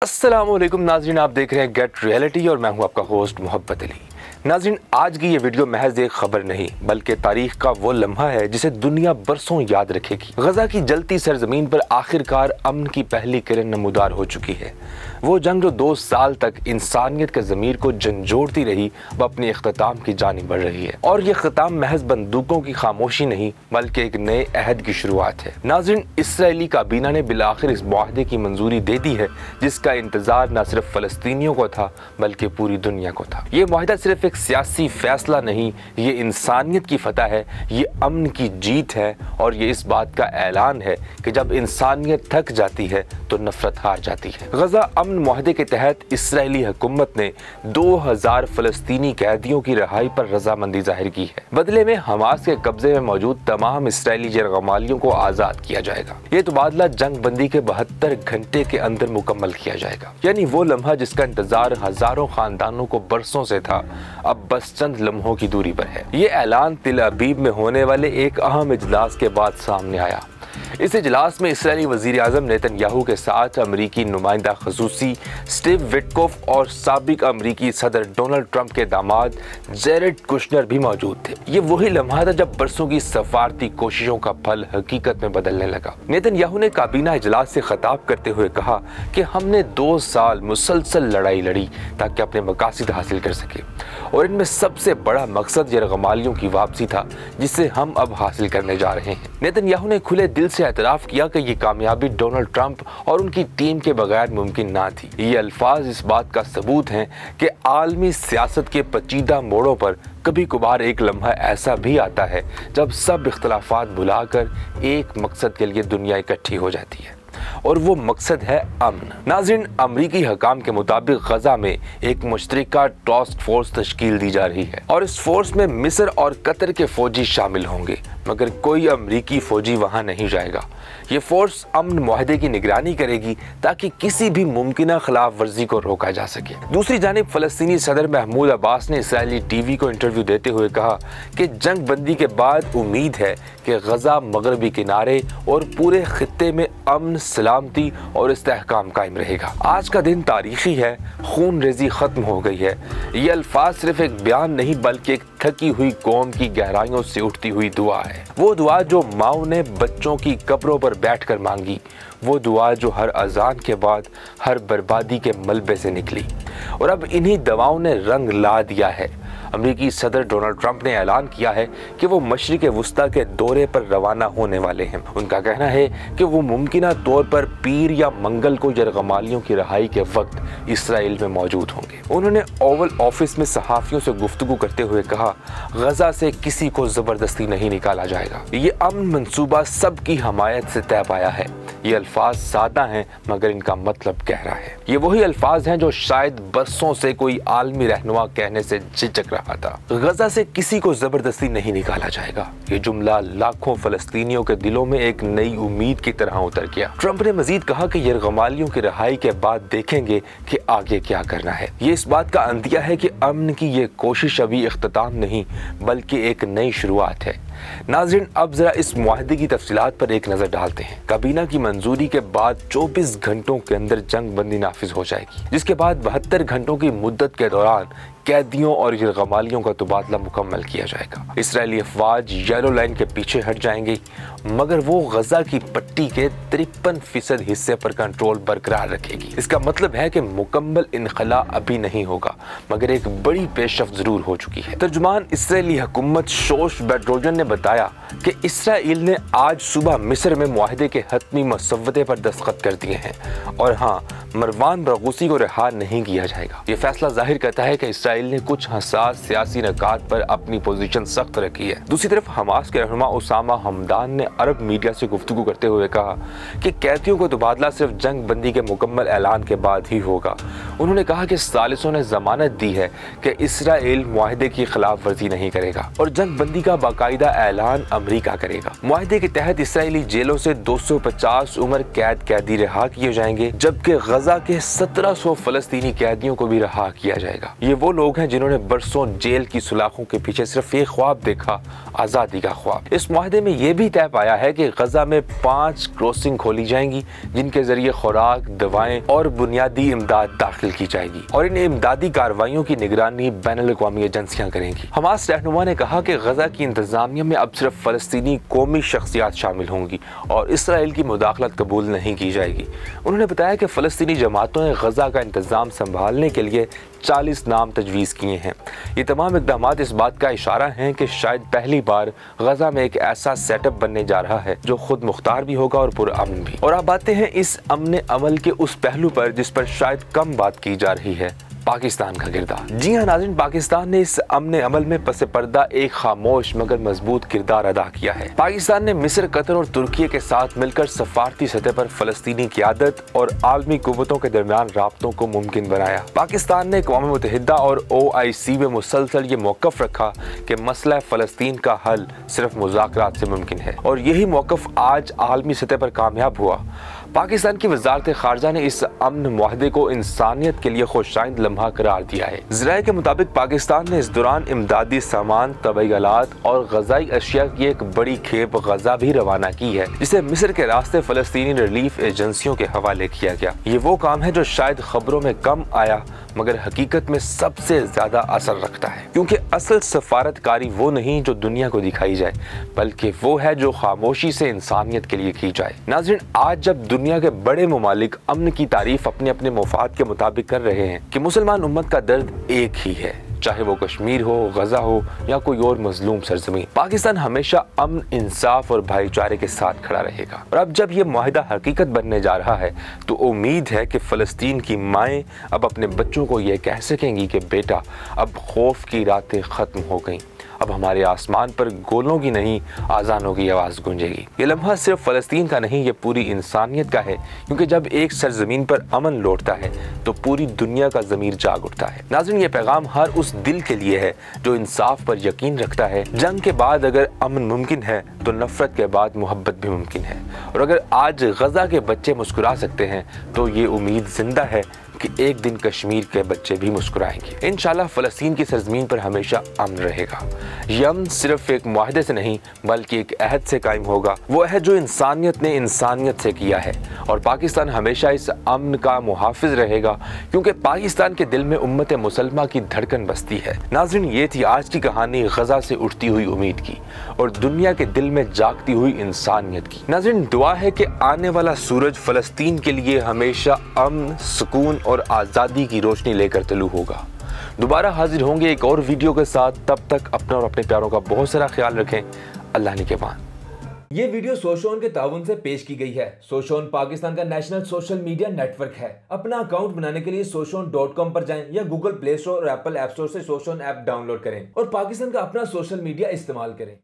अस्सलाम वालेकुम नाज़रीन, आप देख रहे हैं गेट रियलिटी और मैं हूं आपका होस्ट मोहब्बत अली। नाज़रीन, आज की ये वीडियो महज एक खबर नहीं बल्कि तारीख का वो लम्हा है जिसे दुनिया बरसों याद रखेगी। गजा की जलती सरजमीन पर आखिरकार अमन की पहली किरण नमूदार हो चुकी है। वो जंग जो 2 साल तक इंसानियत के ज़मीर को झंझोड़ती रही वो अपनी इख्तिताम की जानिब बढ़ रही है और ये ख़िताम महज बंदूकों की खामोशी नहीं बल्कि एक नए अहद की शुरुआत है। नाज़रीन, इसराइली काबीना ने बिलाखिर इस मुआहदे की मंजूरी दे दी है जिसका इंतजार न सिर्फ फ़लस्तीनियों को था बल्कि पूरी दुनिया को था। ये मुआहदा सिर्फ एक सियासी फैसला नहीं, ये इंसानियत की फतह है, ये अमन की जीत है और ये इस बात का ऐलान है कि जब इंसानियत थक जाती है तो नफरत हार जाती है। गजा अमन मुआहदे के तहत इसराइली हुकूमत ने 2000 फ़लस्तीनी कैदियों की रिहाई पर रजामंदी जाहिर की है। बदले में हमास के कब्जे में मौजूद तमाम इसराइली जरगमालियों को आज़ाद किया जाएगा। ये तबादला जंग बंदी के 72 घंटे के अंदर मुकम्मल किया जाएगा, यानी वो लम्हा जिसका इंतजार हजारों खानदानों को बरसों से था अब बस चंद लम्हों की दूरी पर है। ये ऐलान तिल अबीब में होने वाले एक अहम इजलास के बाद सामने आया। इस इजलास में इसराइली वज़ीर आज़म नेतन्याहू के साथ अमरीकी नुमाइंदा खसूसी स्टीव विटकोफ और साबिक अमरीकी सदर डोनाल्ड ट्रंप के दामाद जेरेड कुशनर भी मौजूद थे। ये वही लम्हा था जब बरसों की सफारती कोशिशों का फल हकीकत में बदलने लगा। नेतन्याहू ने काबीना इजलास से खिताब करते हुए कहा कि हमने 2 साल मुसलसल लड़ाई लड़ी ताकि अपने मकासद हासिल कर सके और इनमें सबसे बड़ा मकसद यरगमालियों की वापसी था जिसे हम अब हासिल करने जा रहे हैं। नेतन्याहू ने खुले दिल से एतराफ़ किया कि ये कामयाबी डोनाल्ड ट्रंप और उनकी टीम के बगैर मुमकिन ना थी। ये अल्फाज इस बात का सबूत हैं कि आलमी सियासत के पेचीदा मोड़ों पर कभी कभार एक लम्हा ऐसा भी आता है जब सब इख्तलाफात भुलाकर एक मकसद के लिए दुनिया इकट्ठी हो जाती है और वो मकसद है अमन। नाज़रीन, अमरीकी हकाम के मुताबिक गजा में एक मुश्तरका टास्क फोर्स तश्कील दी जा रही है और इस फोर्स में मिस्र और कतर के फौजी शामिल होंगे, मगर कोई अमरीकी फौजी वहां नहीं जाएगा। ये फोर्स अमन मुआहदे की निगरानी करेगी ताकि किसी भी मुमकिन खिलाफ वर्जी को रोका जा सके। दूसरी जानिब फ़लस्तीनी सदर महमूद अब्बास ने इसराइली टीवी को इंटरव्यू देते हुए कहा कि जंग बंदी के बाद उम्मीद है कि गजा मगरबी किनारे और पूरे खित्ते में अमन, सलामती और इस्तेहकाम कायम रहेगा। आज का दिन तारीखी है, खून रेजी खत्म हो गई है। ये अल्फाज सिर्फ एक बयान नहीं बल्कि एक थकी हुई कौम की गहराइयों से उठती हुई दुआ है। वो दुआ जो माओ ने बच्चों की कब्रों पर बैठकर मांगी, वो दुआ जो हर अजान के बाद हर बर्बादी के मलबे से निकली और अब इन्हीं दवाओं ने रंग ला दिया है। अमरीकी सदर डोनाल्ड ट्रंप ने ऐलान किया है कि वो मशरिक वुस्ता के दौरे पर रवाना होने वाले हैं। उनका कहना है कि वो मुमकिना तौर पर पीर या मंगल को यरगमालियों की रिहाई के वक्त इसराइल में मौजूद होंगे। उन्होंने ओवल ऑफिस में सहाफ़ियों से गुफ्तगू करते हुए कहा, गजा से किसी को ज़बरदस्ती नहीं निकाला जाएगा। ये अमन मंसूबा सबकी हमायत से तय पाया है। ये अल्फाज सादा हैं मगर इनका मतलब गहरा है। ये वही अल्फाज हैं जो शायद बरसों से कोई आलमी रहनुमा कहने से झिझक रहा था। गजा से किसी को जबरदस्ती नहीं निकाला जाएगा। ये जुमला लाखों फ़लस्तीनियों के दिलों में एक नई उम्मीद की तरह उतर गया। ट्रंप ने मजीद कहा कि यरगमालियों की रिहाई के बाद देखेंगे कि आगे क्या करना है। ये इस बात का अंतिया है कि अमन की ये कोशिश अभी इख्तिताम नहीं बल्कि एक नई शुरुआत है। नाज़रीन, अब जरा इस मुआहदे की तफसीलात पर एक नजर डालते हैं। काबीना की मंजूरी के बाद 24 घंटों के अंदर जंग बंदी नाफिज हो जाएगी, जिसके बाद 72 घंटों की मुद्दत के दौरान कैदियों और यरगमालियों का तबादला मुकम्मल किया जाएगा। इसराइली अफवाज येलो लाइन के पीछे हट जाएंगे मगर वो गजा की पट्टी के 53% हिस्से पर कंट्रोल बरकरार रखेगी। इसका मतलब है कि मुकम्मल इनखला अभी नहीं होगा मगर एक बड़ी पेशरफ्त जरूर हो चुकी है। तर्जुमान इसराइली हुकूमत शोश बेड्रोजन ने बताया कि इसराइल ने आज सुबह मिस्र में मुआहदे के हतमी मसव्वते पर दस्तखत कर दिए हैं और हाँ, मरवान बरगूसी को रिहा नहीं किया जाएगा। ये फैसला जाहिर करता है कि इसराइल ने कुछ हसास सियासी नकात पर अपनी पोजीशन सख्त रखी है। दूसरी तरफ हमास के रहनुमा उसामा हमदान ने अरब मीडिया से गुफ्तगू करते हुए कहा कि कैदियों को तबादला सिर्फ जंग बंदी के मुकम्मल ऐलान के बाद ही होगा। उन्होंने कहा कि सालिसों ने जमानत दी है कि इसराइल मुआहदे की खिलाफ वर्जी नहीं करेगा और जंग बंदी का बाकायदा ऐलान अमरीका करेगा। मुआहदे के तहत इसराइली जेलों से 250 उम्र कैद कैदी रिहा किए जाएंगे जबकि गजा के 1700 फलस्तीनी कैदियों को भी रिहा किया जाएगा। ये वो लोग लोग हैं जिन्होंने बरसों जेल की सुलाखों के पीछे सिर्फ एक ख्वाब देखा, आज़ादी का ख्वाब। इस मुआहदे में यह भी तय पाया है कि गजा में 5 क्रॉसिंग खोली जाएंगी जिनके जरिए खुराक, दवाएं और बुनियादी इमदाद दाखिल की जाएगी और इन इमदादी कार्रवाइयों की निगरानी बैनुल-अक़वामी एजेंसियां करेंगी। हमास रहनुमा ने कहा कि गजा की इंतजामिया में अब सिर्फ फलस्तीनी कौमी शख्सियात शामिल होंगी और इसराइल की मुदाखलत कबूल नहीं की जाएगी। उन्होंने बताया कि फलस्तीनी जमातों ने गजा का इंतजाम संभालने के लिए 40 नाम तजवीज़ किए हैं। ये तमाम इक़दाम इस बात का इशारा हैं कि शायद पहली बार गजा में एक ऐसा सेटअप बनने जा रहा है जो खुद मुख्तार भी होगा और पुरअमन भी। और अब आते हैं इस अमन अमल के उस पहलू पर जिस पर शायद कम बात की जा रही है, पाकिस्तान का किरदार। जी हाँ नाज़रीन, पाकिस्तान ने इस अमन अमल में पसे पर्दा एक खामोश मगर मजबूत किरदार अदा किया है। पाकिस्तान ने मिस्र, कतर और तुर्की के साथ मिलकर सफारती सतह पर फलस्तीनी क़यादत और आलमी कुव्वतों के दरमियान राब्तों को मुमकिन बनाया। पाकिस्तान ने अक़वाम मुत्तहिदा और OIC में मुसलसल ये मौक़िफ़ रखा कि मसला फ़लस्तीन का हल सिर्फ मुज़ाकरात से मुमकिन है और यही मौक़िफ़ आज आलमी सतह पर कामयाब हुआ। पाकिस्तान की वज़ारत ख़ारजा ने इस अमन मुआहदे को इंसानियत के लिए खुशाइंद लम्हा करार दिया है। ज़राए के मुताबिक पाकिस्तान ने इस दौरान इमदादी सामान, तबई आलात और ग़ज़ाई अशिया की एक बड़ी खेप गजा भी रवाना की है जिसे मिस्र के रास्ते फ़लस्तीनी रिलीफ एजेंसियों के हवाले किया गया। ये वो काम है जो शायद खबरों में कम आया मगर हकीकत में सबसे ज्यादा असर रखता है, क्योंकि असल सफारतकारी वो नहीं जो दुनिया को दिखाई जाए बल्कि वो है जो खामोशी से इंसानियत के लिए की जाए। नाज़रीन, आज जब दुनिया के बड़े ममालिक अमन की तारीफ अपने अपने मुफाद के मुताबिक कर रहे हैं कि मुसलमान उम्मत का दर्द एक ही है, चाहे वो कश्मीर हो, गजा हो या कोई और मजलूम सरजमीन, पाकिस्तान हमेशा अमन, इंसाफ और भाईचारे के साथ खड़ा रहेगा। और अब जब ये मुआहिदा हकीकत बनने जा रहा है तो उम्मीद है कि फ़लस्तीन की माएँ अब अपने बच्चों को ये कह सकेंगी कि बेटा, अब खौफ की रातें ख़त्म हो गईं, अब हमारे आसमान पर गोलों की नहीं आज़ानों की आवाज़ गूंजेगी। ये लम्हा सिर्फ फ़लस्तीन का नहीं, ये पूरी इंसानियत का है, क्योंकि जब एक सरजमीन पर अमन लौटता है तो पूरी दुनिया का ज़मीर जाग उठता है। नाज़रीन, ये पैगाम हर उस दिल के लिए है जो इंसाफ पर यकीन रखता है। जंग के बाद अगर अमन मुमकिन है तो नफ़रत के बाद मोहब्बत भी मुमकिन है, और अगर आज गजा के बच्चे मुस्कुरा सकते हैं तो ये उम्मीद जिंदा है कि एक दिन कश्मीर के बच्चे भी मुस्कुराएंगे। इंशाल्लाह फ़लस्तीन की सरजमीन पर हमेशा अमन रहेगा। ये अमन सिर्फ एक मुआहदे से नहीं बल्कि एक अहद से कायम होगा, वो अहद जो इंसानियत ने इंसानियत से किया है, और पाकिस्तान हमेशा इस अमन का मुहाफिज रहेगा क्योंकि पाकिस्तान के दिल में उम्मत मुसलमा की धड़कन बसती है। नाज़रीन, ये थी आज की कहानी गजा से उठती हुई उम्मीद की और दुनिया के दिल में जागती हुई इंसानियत की। नाज़रीन, दुआ है कि आने वाला सूरज फ़लस्तीन के लिए हमेशा अमन, सुकून और आज़ादी की रोशनी लेकर तलू होगा। दोबारा हाजिर होंगे एक और वीडियो के साथ, तब तक अपना और अपने प्यारों का बहुत सारा ख्याल रखें। अल्लाह निगहबान। ये वीडियो सोशोन के ताउन से पेश की गई है। सोशोन पाकिस्तान का नेशनल सोशल मीडिया नेटवर्क है। अपना अकाउंट बनाने के लिए soshon.com पर जाएं या गूगल प्ले स्टोर और एप्पल ऐप स्टोर से सोशोन ऐप डाउनलोड करें और पाकिस्तान का अपना सोशल मीडिया इस्तेमाल करें।